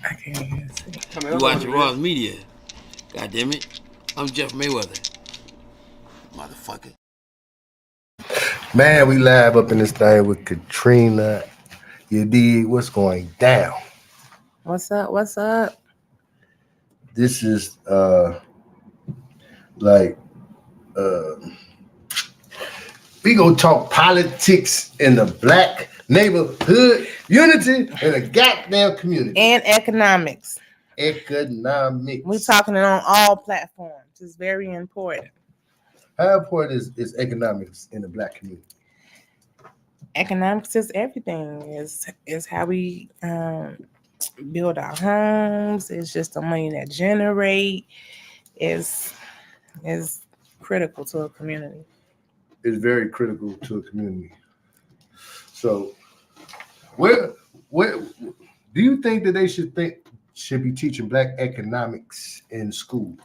I can't even see. You watching Raw's Media. God damn it. I'm Jeff Mayweather. Motherfucker. Man, we live up in this thing with Katrina. You dig what's going down? What's up? What's up? This is like we gonna talk politics in the black neighborhood, unity in the goddamn community. And economics. Economics. We're talking it on all platforms. It's very important. How important is economics in the black community? Economics is everything. Is how we build our homes. It's just the money that generate. Is critical to a community. It's very critical to a community. So, where do you think that they should be teaching black economics in schools?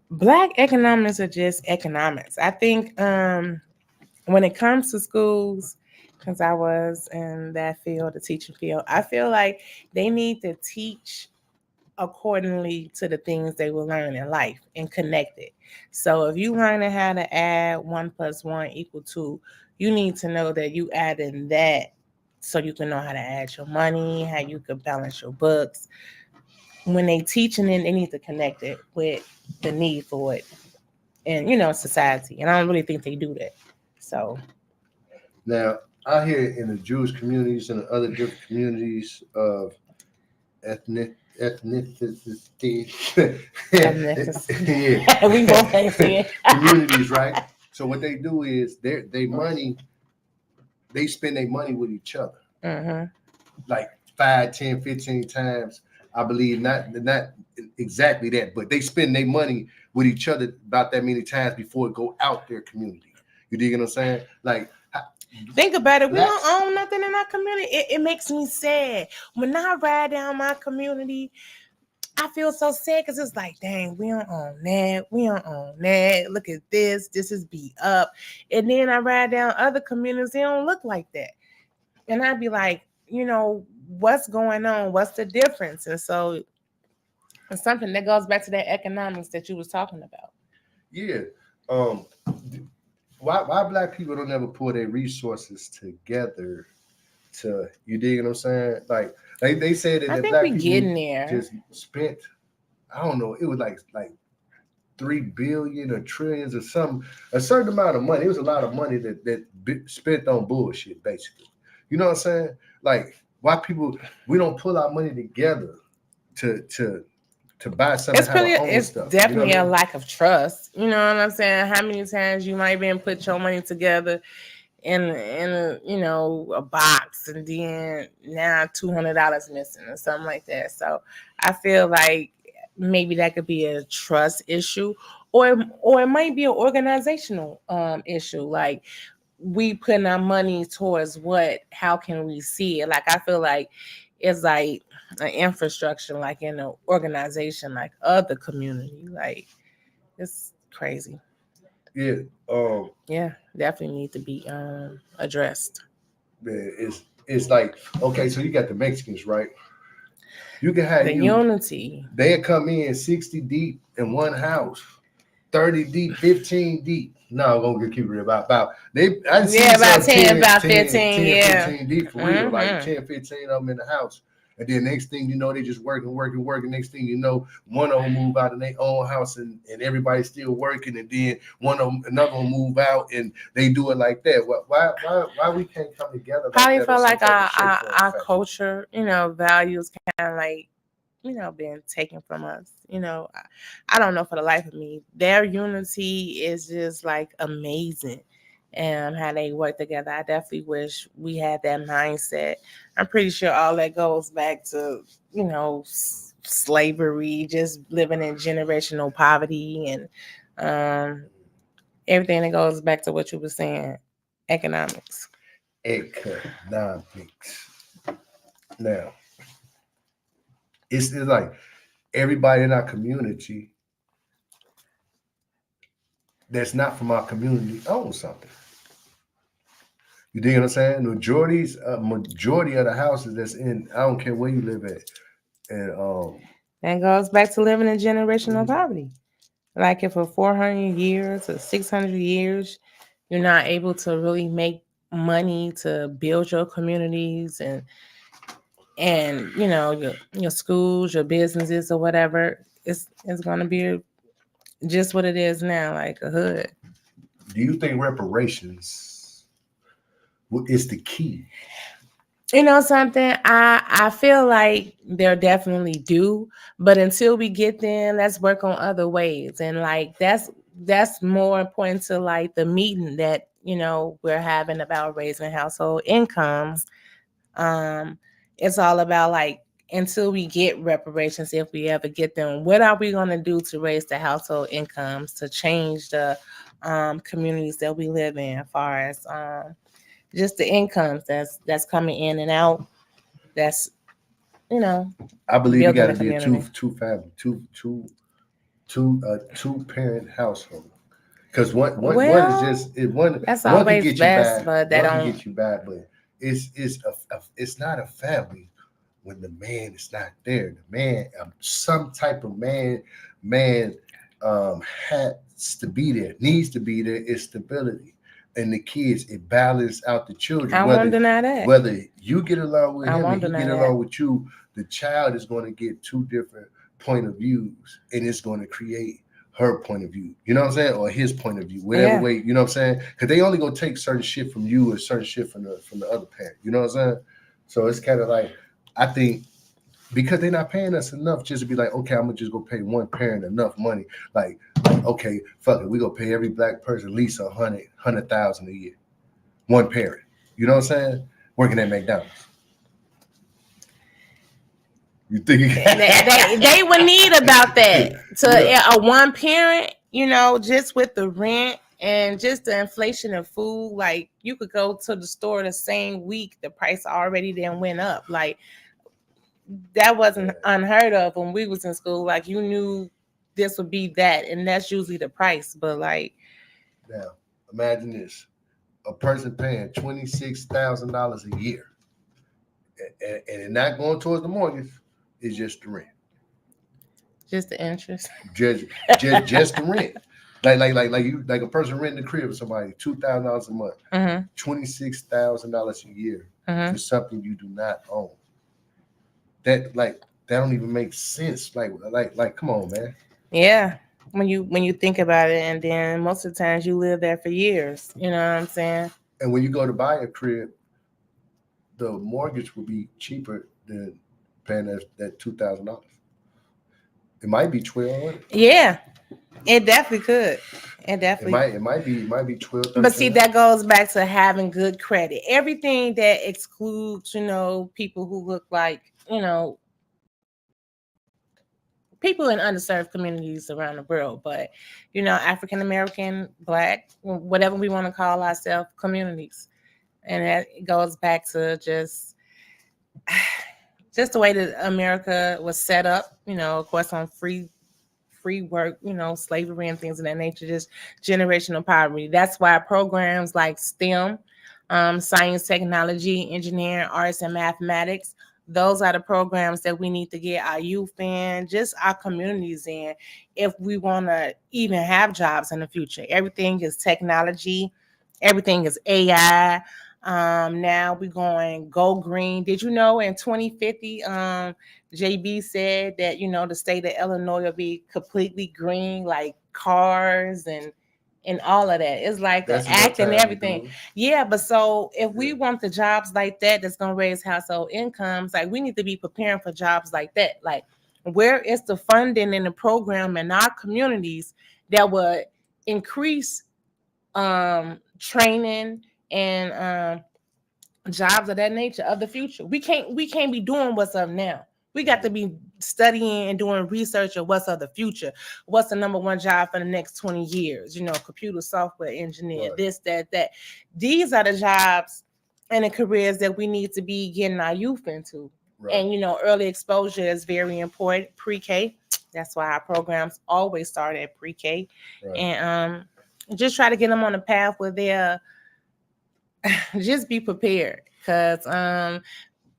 Black economics are just economics. I think when it comes to schools, because I was in that field, the teaching field, I feel like they need to teach accordingly to the things they will learn in life and connect it. So if you learning how to add 1 + 1 = 2, you need to know that you add in that so you can know how to add your money, how you can balance your books. When they teaching it, they need to connect it with the need for it and society. And I don't really think they do that. So now out here in the Jewish communities and the other different communities of ethnicity. Yeah. We both ain't see it. Communities, right? So what they do is they spend their money with each other. Mm-hmm. Like 5, 10, 15 times. I believe not exactly that, but they spend their money with each other about that many times before it go out their community. You dig what I'm saying? Like, think about it. We don't own nothing in our community. It makes me sad. When I ride down my community, I feel so sad because it's like, dang, we don't own that. We don't own that. Look at this. This is beat up. And then I ride down other communities. They don't look like that. And I'd be like, what's going on? What's the difference? And so it's something that goes back to that economics that you was talking about. Yeah. Why black people don't ever pull their resources together to, you dig what I'm saying? Like they said that I think black we people getting there. just spent, I don't know, it was like 3 billion or trillions or something, a certain amount of money. It was a lot of money that spent on bullshit, basically. You know what I'm saying? Like, why we don't pull our money together to buy something. It's stuff, definitely a lack of trust. You know what I'm saying? How many times you might been put your money together in a box, and then now $200 missing or something like that. So I feel like maybe that could be a trust issue, or it might be an organizational issue. Like, we putting our money towards what? How can we see it? Like, I feel like it's like an infrastructure, like in an organization, like other community. Like, it's crazy. Yeah. Yeah, definitely need to be addressed. It's like, okay, so you got the Mexicans, right? You can have the unity. They come in 60 deep in one house, 30 deep, 15 deep. No, I'm gonna keep it about they. I see about 10, 15, yeah, 15 deep for real, like 10, 15 of them in the house. And then next thing you know, they just working. Next thing you know, one of them move out in their own house, and everybody's still working. And then another one move out, and they do it like that. Why we can't come together? Probably like feel like our culture, values kind of like, being taken from us. I don't know for the life of me. Their unity is just like amazing. And how they work together. I definitely wish we had that mindset. I'm pretty sure all that goes back to, slavery, just living in generational poverty, and everything that goes back to what you were saying, economics. Now, it's like everybody in our community that's not from our community owns something. You dig what I'm saying? Majority of the houses that's in, I don't care where you live at, and That goes back to living in generational poverty. Like if for 400 years or 600 years, you're not able to really make money to build your communities and your schools, your businesses or whatever, it's going to be just what it is now, like a hood. do you think reparations is the key? You know something? I feel like they're definitely due, but until we get there, let's work on other ways. And like that's more important to like the meeting that we're having about raising household incomes. Um, it's all about like until we get reparations, if we ever get them, what are we going to do to raise the household incomes to change the communities that we live in, as far as just the incomes that's coming in and out. That's you know I believe it got building to the be a two community. two family two parent household. Because one is Well, just one that's one can always get you best, by, but they one can don't. get you by, but it's not a family when the man is not there. The man, some type of man has to be there, needs to be there. Is stability, and the kids, it balance out the children. I won't deny that. Whether you get along with I him and won't he deny get that. along with you, the child is going to get two different point of views, and it's going to create her point of view, you know what I'm saying, or his point of view, whatever Yeah. way, you know what I'm saying, because they only gonna take certain shit from you or certain shit from the other parent, you know what I'm saying. So it's kind of like, I think because they're not paying us enough just to be like, okay, I'm gonna just go pay one parent enough money, like okay, fuck it, we gonna pay every black person at least 100,000 a year, one parent, you know what I'm saying, working at McDonald's. You think They would need about that to yeah, a one parent, just with the rent and just the inflation of food. Like you could go to the store the same week, the price already then went up. Like that wasn't unheard of when we was in school. Like you knew this would be that, and that's usually the price. But like, now imagine this, a person paying $26,000 a year, and it not going towards the mortgage, it's just the rent. just the interest. Just just the rent. Like you, like a person renting a crib for somebody, $2,000 a month, Mm-hmm. $26,000 a year Mm-hmm. for something you do not own. That don't even make sense. Like come on, man. Yeah. When you think about it, and then most of the times you live there for years. You know what I'm saying? And when you go to buy a crib, the mortgage will be cheaper than paying that $2,000. It might be 1,200. Yeah, it definitely could. It It definitely. might be 12, But see, 13. that goes back to having good credit. Everything that excludes, people who look like, people in underserved communities around the world, but African American, Black, whatever we want to call ourselves, communities, and that goes back to just the way that America was set up. Of course, on free work, slavery and things of that nature, just generational poverty. That's why programs like STEM, science, technology, engineering, arts, and mathematics, those are the programs that we need to get our youth in, just our communities in, if we want to even have jobs in the future. Everything is technology, everything is AI. Now we're going go green. Did you know in 2050, JB said that the state of Illinois will be completely green, like cars and all of that. It's like the That's enough act and time to everything. do it. Yeah, but so if we Yeah. want the jobs like that, that's gonna raise household incomes. Like we need to be preparing for jobs like that. Like where is the funding in the program in our communities that would increase training and jobs of that nature of the future? We can't be doing what's up now. We got to be studying and doing research of what's of the future. What's the number one job for the next 20 years? Computer software engineer, Right. this, that. These are the jobs and the careers that we need to be getting our youth into. Right. And early exposure is very important. Pre-K. That's why our programs always start at pre-K. Right. And just try to get them on a path where they're just be prepared, because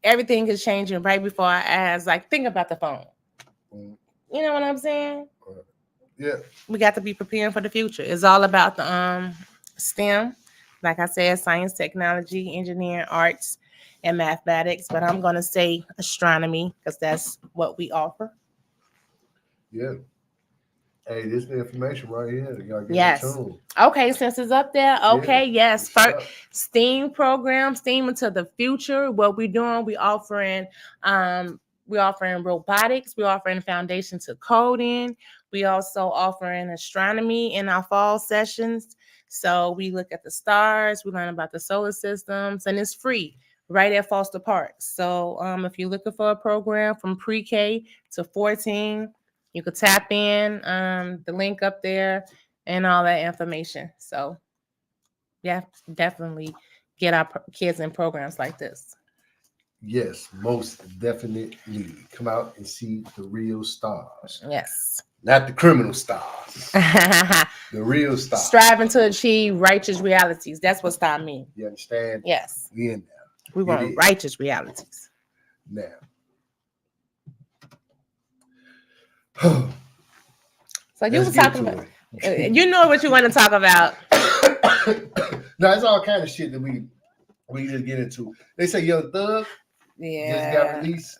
everything is changing right before our eyes. Like, think about the phone. You know what I'm saying? Yeah. We got to be preparing for the future. It's all about the STEM, like I said, science, technology, engineering, arts, and mathematics. But I'm gonna say astronomy because that's what we offer. Yeah. Hey, this the information right here. Y'all get Yes. in tune. Okay, since it's up there. Okay, Yeah, yes. it's First, up. STEAM program, STEAM into the future. What we're doing, we offering robotics, we offering foundation to coding. We also offering astronomy in our fall sessions. So we look at the stars, we learn about the solar systems, and it's free right at Foster Park. So if you're looking for a program from pre-K to 14, you could tap in the link up there and all that information. So, yeah, definitely get our kids in programs like this. Yes, most definitely. Come out and see the real stars. Yes. Not the criminal stars. The real stars. Striving to achieve righteous realities. That's what star mean. You understand? Yes. We in there. We want righteous realities. Now. So you were talking about, you know what you want to talk about. No, it's all kind of shit that we just get into. They say Young Thug just got released.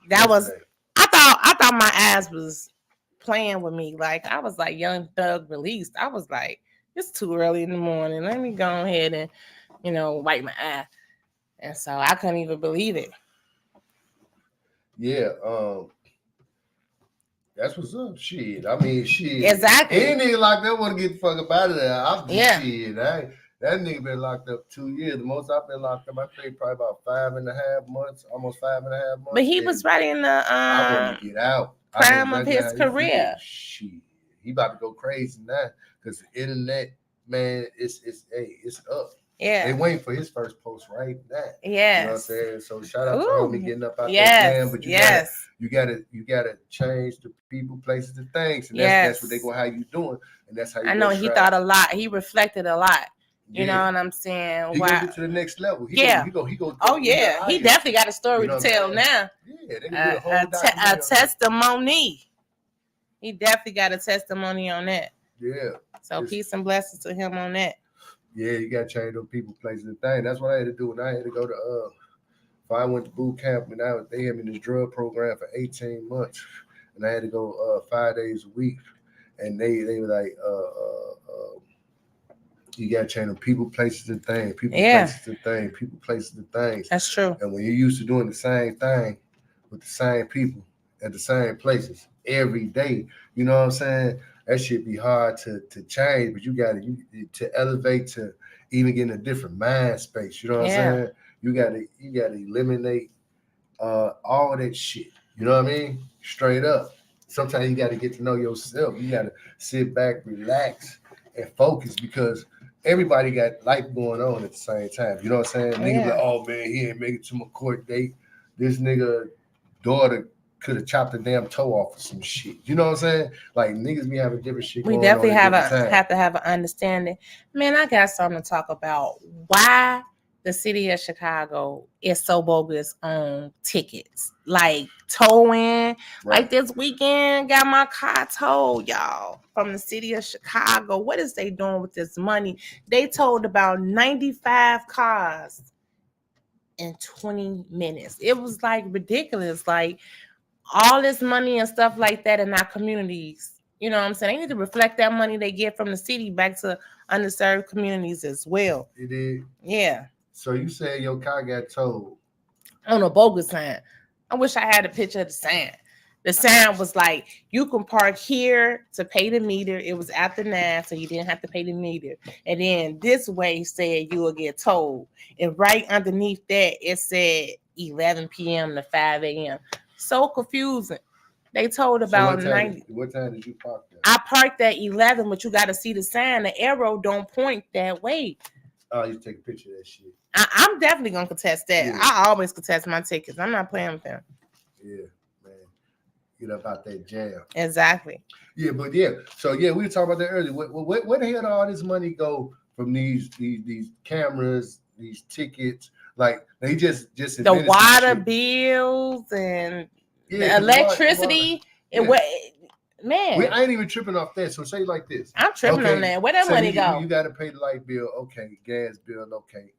That was, I thought my ass was playing with me. Like, I was like, Young Thug released. I was like, it's too early in the morning. Let me go ahead and, wipe my eye. And so I couldn't even believe it. Yeah, that's what's up. Shit. I mean, shit. Exactly. Any nigga like that want to get the fuck up out of there. I'm just shit. That nigga been locked up 2 years. The most I've been locked up, I think probably about 5.5 months, almost 5.5 months. But he was right in the I want to get out. Prime of his career. Shit. He about to go crazy now because the internet, man, it's up. Yeah. They waiting for his first post right now. Yes. You know what I'm saying? So shout out to homie getting up out that jam. But you gotta change the people, places, and things. And that's what they gonna have you doing. And that's how you I know he thought a lot. He reflected a lot. You know what I'm saying? He gonna get to the next level. He go. Oh yeah, he definitely got a story to tell now. Yeah, they gonna do a testimony. He definitely got a testimony on that. Yeah. So peace and blessings to him on that. Yeah, you gotta change those people, places, and things. That's what I had to do when I had to go to if I went to boot camp and they had me in this drug program for 18 months, and I had to go 5 days a week, and they were like, you gotta change them people, places, and things. People, places, and things. People, places, and things. That's true. And when you're used to doing the same thing with the same people at the same places every day, you know what I'm saying? That shit be hard to change, but you got to elevate to even get in a different mind space. You know what I'm saying? You gotta eliminate all that shit. You know what I mean? Straight up. Sometimes you gotta get to know yourself. You gotta sit back, relax, and focus because everybody got life going on at the same time. You know what I'm saying? Niggas like, oh man, he ain't make it to my court date. This nigga daughter could have chopped a damn toe off of some shit. You know what I'm saying? Like niggas be having different shit going on. We definitely have to have an understanding. Man, I got something to talk about. Why the city of Chicago is so bogus on tickets. Like towing. Right. Like this weekend, got my car towed, y'all, from the city of Chicago. What is they doing with this money? They towed about 95 cars in 20 minutes. It was like ridiculous. Like all this money and stuff like that in our communities. You know what I'm saying? They need to reflect that money they get from the city back to underserved communities as well. It did? Yeah. So you said your car got towed? On a bogus sign. I wish I had a picture of the sign. The sign was like, you can park here to pay the meter. It was after 9, so you didn't have to pay the meter. And then this way said you will get towed. And right underneath that, it said 11 p.m. to 5 a.m. So confusing. They told about 90. What time did you park there? I parked at 11, but you got to see the sign. The arrow don't point that way. Oh, you take a picture of that shit. I'm definitely going to contest that. Yeah. I always contest my tickets. I'm not playing with them. Yeah, man. Get up out that jam. Exactly. Yeah, but yeah. So, yeah, we were talking about that earlier. Where the hell did all this money go from these cameras these tickets. Like they just The water shit. bills and Yeah, the electricity. yeah. It what man. I ain't even tripping off that. So say like this. I'm tripping on that. Where that so money you, go? You got to pay the light bill. Okay, gas bill. Okay,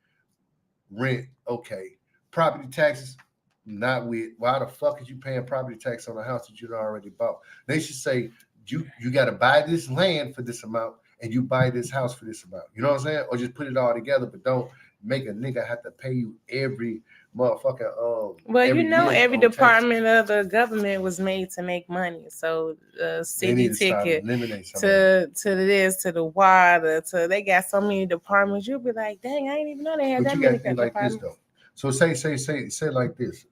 rent. Okay, property taxes. Not with. Why the fuck is you paying property tax on a house that you already bought? They should say you got to buy this land for this amount and you buy this house for this amount. You know what I'm saying? Or just put it all together, but don't make a nigga have to pay you every motherfucking Well, every you know, year every on department taxes. of the government was made to make money. So They city need to start ticket eliminate some of that. to this to the water to they got so many departments. You'll be like, dang, I didn't even know they had But that you got many to think like this departments. though. So say like this.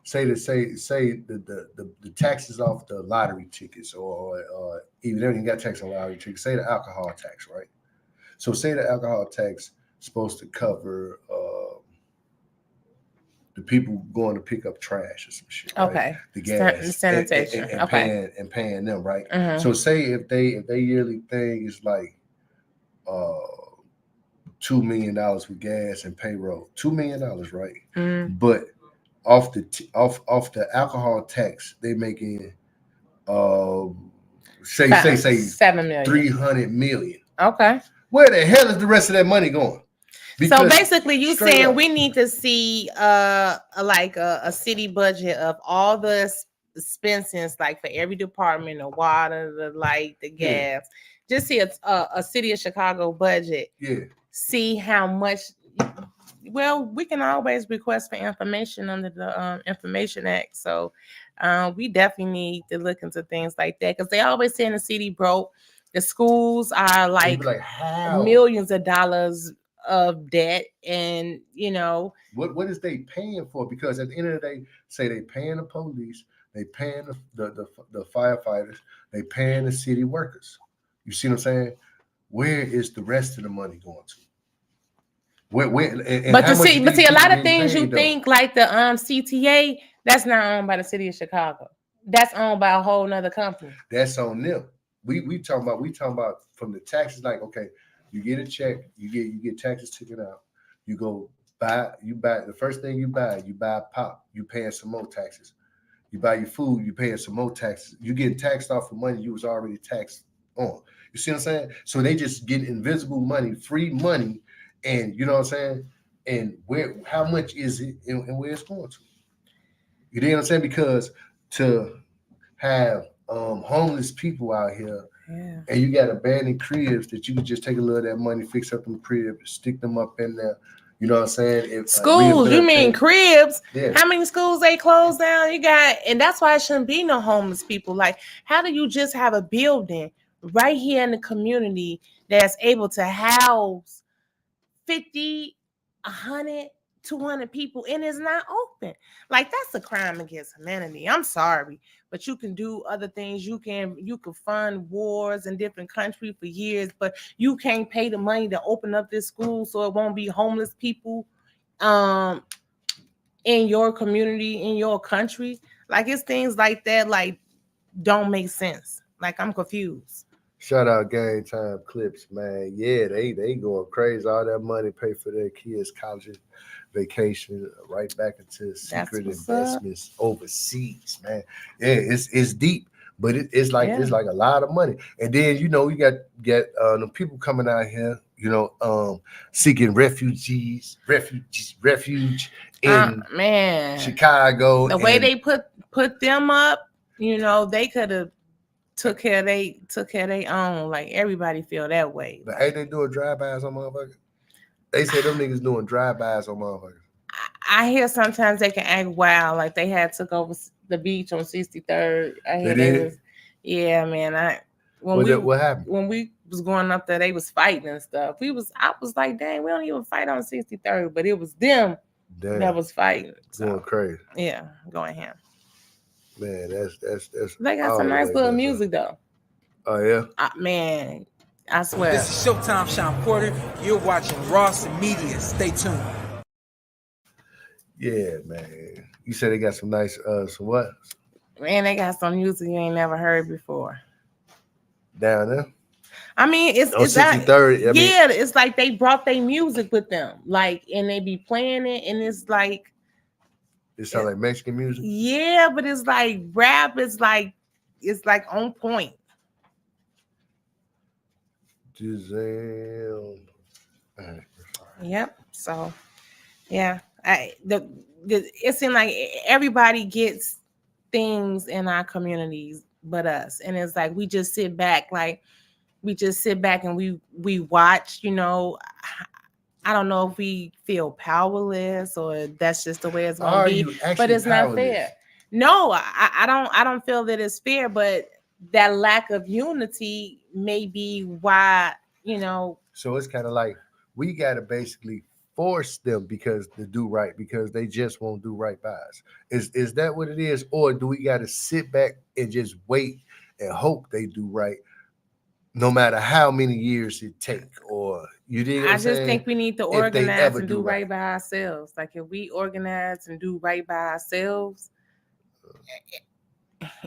Say the taxes off the lottery tickets or even they don't even got tax on lottery tickets. Say the alcohol tax, right? So say the alcohol tax supposed to cover the people going to pick up trash or some shit, right? Okay. The gas Sanitation. and Okay. paying them, right? Mhm. So say if they yearly thing is like uh $2 million with gas and payroll, $2 million, right? Mhm. But off the alcohol tax, they making say 7 million. 300 million. Okay. Where the hell is the rest of that money going? So basically, you straight saying up, we need to see like a city budget of all the expenses, like for every department, the water, the light, the Yeah. gas. Just see a city of Chicago budget. yeah. See how much. Well, we can always request for information under the Information Act. So we definitely need to look into things like that because they always say in the city broke. The schools are And you like be like, how? millions of dollars of debt, and you know What is they paying for? Because at the end of the day, say they paying the police, they paying the firefighters, they paying the city workers. You see what I'm saying? Where is the rest of the money going to? Where and but how to much see are but these see a people lot of getting things you paid though? think like the CTA, that's not owned by the city of Chicago. That's owned by a whole nother company. That's on them. We talking about from the taxes. Like, okay, you get a check, you get taxes taken out. You go you buy the first thing you buy a pop. You paying some more taxes. You buy your food, you paying some more taxes. You getting taxed off for money you was already taxed on. You see what I'm saying? So they just get invisible money, free money, and you know what I'm saying. And how much is it, and where it's going to? You know what I'm saying? Because to have homeless people out here, Yeah. and you got abandoned cribs that you can just take a little of that money, fix up them cribs, stick them up in there. You know what I'm saying? Schools, you mean cribs? Yeah. How many schools they closed down? You got, and that's why it shouldn't be no homeless people. Like, how do you just have a building right here in the community that's able to house 50, 100, 200 people and it's not open? Like, that's a crime against humanity. I'm sorry, but you can do other things. You can fund wars in different countries for years, but you can't pay the money to open up this school so it won't be homeless people um in your community, in your country. Like, it's things like that like don't make sense. Like, I'm confused. Shout out Game Time Clips, man. Yeah, they going crazy. All that money pay for their kids' college vacation, right back into secret investments overseas, man. Yeah, it's deep, but it's like Yeah. it's like a lot of money. And then you get the people coming out here, seeking refuge in Man, Chicago. the way they put them up, they could have took care of their own. Like, everybody feel that way. But ain't they doing drive-bys on motherfuckers? They say them niggas doing drive-bys on motherfuckers. I hear sometimes they can act wild, like they had took over the beach on 63rd. I hear They did? was, yeah, man. What happened? When we was going up there, they was fighting and stuff. I was like, dang, we don't even fight on 63rd, but it was them that was fighting. Going crazy. Yeah, going ham. Man, that's They got some nice little music though. Oh yeah, man, I swear. This is Showtime Sean Porter. You're watching Ross Media. Stay tuned. Yeah, man. You said they got some nice some what? Man, they got some music you ain't never heard before. Down there? I mean, on it's that 63rd. I mean, yeah, it's like they brought their music with them, like, and they be playing it, and it's like it sounds like Mexican music. yeah, but it's like rap is like it's like on point. Giselle. Yep. So yeah, it seems like everybody gets things in our communities but us, and it's like we just sit back, like we just sit back and we watch. I don't know if we feel powerless or that's just the way it's gonna Are be, you but actually it's not powerless? fair. No, I don't feel that it's fair, but that lack of unity may be why, So it's kind of like we got to basically force them because to do right because they just won't do right by us. Is that what it is, or do we got to sit back and just wait and hope they do right, no matter how many years it take? Or you dig what I I'm just saying? think we need to If they organize ever and do do right. right by ourselves. Like if we organize and do right by ourselves,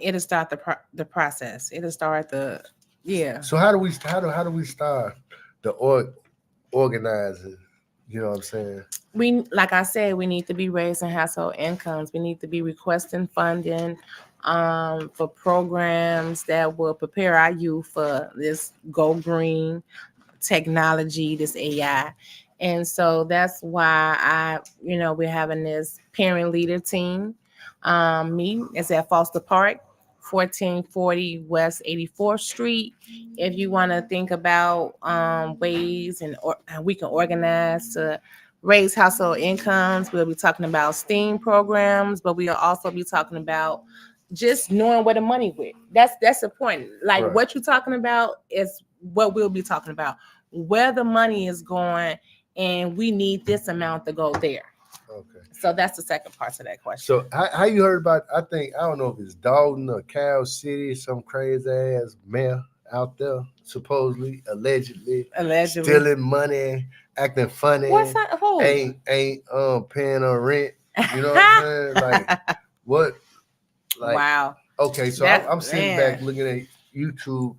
it'll start the process. It'll start the yeah. So how do we start the organizing? You know what I'm saying? We like I said, we need to be raising household incomes. We need to be requesting funding for programs that will prepare our youth for this go green technology, this AI. And so that's why we're having this parent leader team. Me is at Foster Park, 1440 West 84th Street. If you want to think about ways and we can organize to raise household incomes, we'll be talking about STEAM programs, but we'll also be talking about just knowing where the money went. That's the point. Like Right. what you're talking about is what we'll be talking about. Where the money is going, and we need this amount to go there. Okay. So that's the second part to that question. So how you heard about? I don't know if it's Dalton or Cal City, some crazy ass mayor out there supposedly, Allegedly. stealing money, acting funny, What's that? Who? ain't paying her rent. You know what I'm saying? Like what? Like wow. okay, so That I'm sitting man. back looking at YouTube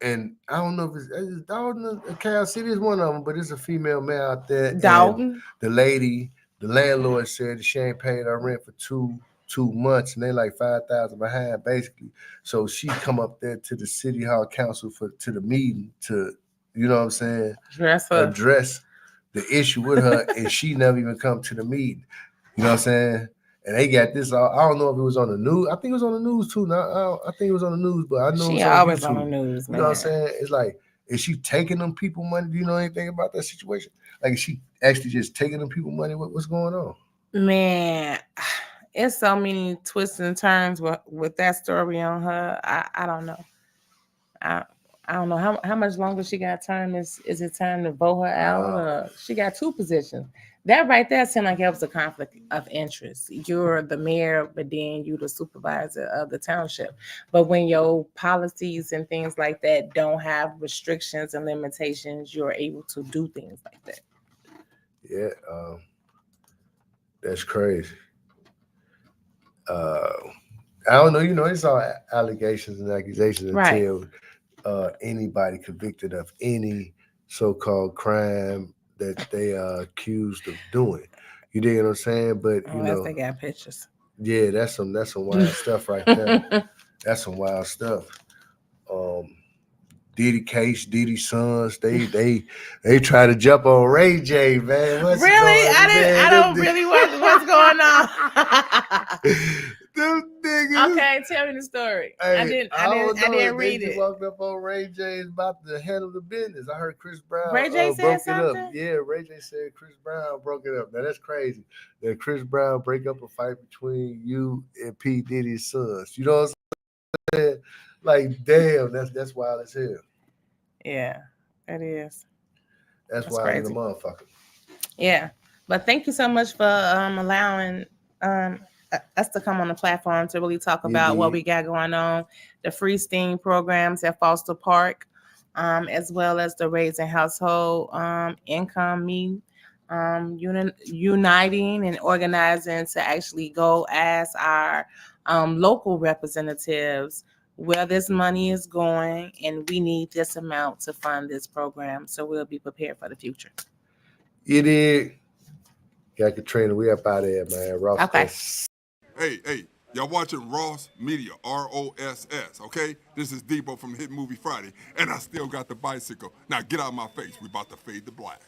and I don't know if it's Dalton or Cal City is one of them, but it's a female mayor out there. And Dalton. the lady, the landlord said that she ain't paid her rent for two months, and they like 5,000 behind basically. So she come up there to the city hall council to the meeting to, you know what I'm saying, Dress her. address the issue with her, and she never even come to the meeting. You know what I'm saying? And they got this. I don't know if it was on the news. I think it was on the news too. Now I think it was on the news, but I know She it's on always YouTube. on the news, You man. know what I'm saying? It's like, is she taking them people money? Do you know anything about that situation? Like, is she actually just taking them people money? What's going on? Man, it's so many twists and turns with that story on her. I don't know. I I don't know how much longer she got time. Is it time to vote her out? She got two positions. That right there seemed like it was a conflict of interest. You're the mayor, but then you the supervisor of the township. But when your policies and things like that don't have restrictions and limitations, you're able to do things like that. Yeah, that's crazy. Uh, I don't know. You know, it's all allegations and accusations Right. until anybody convicted of any so-called crime that they are accused of doing. You dig what I'm saying? But you Unless know, they got pictures. yeah, that's some wild stuff right there. That's some wild stuff. Um, Diddy Case, Diddy Sons, they try to jump on Ray J, man. What's Really? going on, man? I don't really what's going on. Them niggas. Okay, tell me the story. Hey, I didn't read They just it. walked up on Ray J about to handle the business. I heard Chris Brown Ray J said broke it up. something? Yeah, Ray J said Chris Brown broke it up. Now that's crazy. That Chris Brown break up a fight between you and P. Diddy's sons. You know what I'm saying? Like, damn, that's wild as hell. Yeah, it is. That's That's wild as a crazy. motherfucker. Yeah. But thank you so much for allowing us to come on the platform to really talk You about what did. we got going on, the free STEAM programs at Foster Park, as well as the Raising Household Income meeting, uniting and organizing to actually go as our local representatives where this money is going, and we need this amount to fund this program, so we'll be prepared for the future. It is. Yeah, Katrina, we up out of here, man. Ross. Okay. Hey, y'all watching Ross Media, ROSS, okay? This is Debo from Hit Movie Friday, and I still got the bicycle. Now get out of my face. We about to fade to black.